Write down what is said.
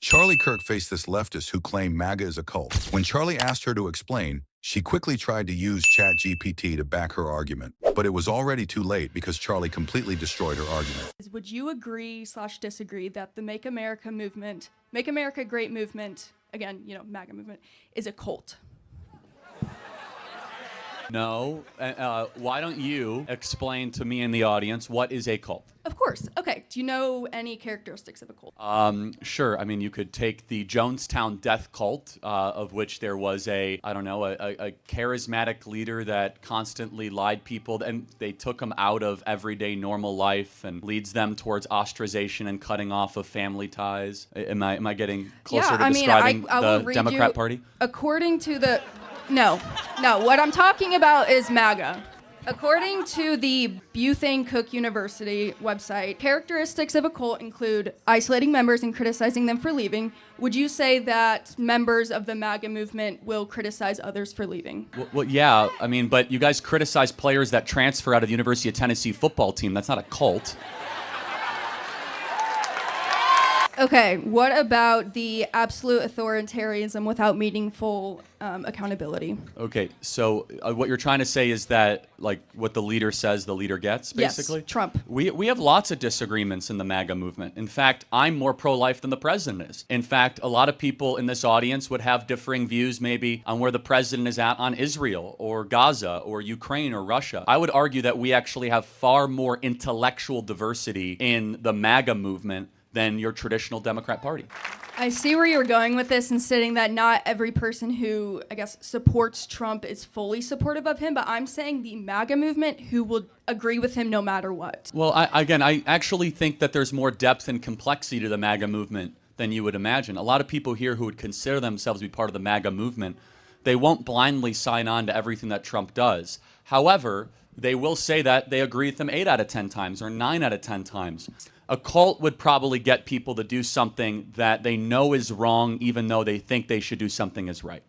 CharlieKirk faced this leftist who claimed MAGA is a cult. When Charlie asked her to explain, she quickly tried to use ChatGPT to back her argument. But it was already too late because Charlie completely destroyed her argument. Would you agree/disagree that the Make America movement, Make America Great movement, again, MAGA movement, is a cult? No. Why don't you explain to me and the audience what is a cult? Of course. Okay. Do you know any characteristics of a cult? Sure. I mean, you could take the Jonestown death cult, of which there was a charismatic leader that constantly lied people, and they took him out of everyday normal life and leads them towards ostracization and cutting off of family ties. Am I getting closer to describing the Democrat Party? According to the... No, what I'm talking about is MAGA. According to the Bethune Cook University website, characteristics of a cult include isolating members and criticizing them for leaving. Would you say that members of the MAGA movement will criticize others for leaving? Well, yeah, I mean, but you guys criticize players that transfer out of the University of Tennessee football team. That's not a cult. Okay, what about the absolute authoritarianism without meaningful accountability? Okay, so what you're trying to say is that, like, what the leader says, the leader gets, basically? Yes, Trump. We have lots of disagreements in the MAGA movement. In fact, I'm more pro-life than the president is. In fact, a lot of people in this audience would have differing views maybe on where the president is at on Israel or Gaza or Ukraine or Russia. I would argue that we actually have far more intellectual diversity in the MAGA movement than your traditional Democrat Party. I see where you're going with this and stating that not every person who, I guess, supports Trump is fully supportive of him, but I'm saying the MAGA movement who will agree with him no matter what. Well, I actually think that there's more depth and complexity to the MAGA movement than you would imagine. A lot of people here who would consider themselves to be part of the MAGA movement, they won't blindly sign on to everything that Trump does. However, they will say that they agree with him 8 out of 10 times or 9 out of 10 times. A cult would probably get people to do something that they know is wrong, even though they think they should do something as right.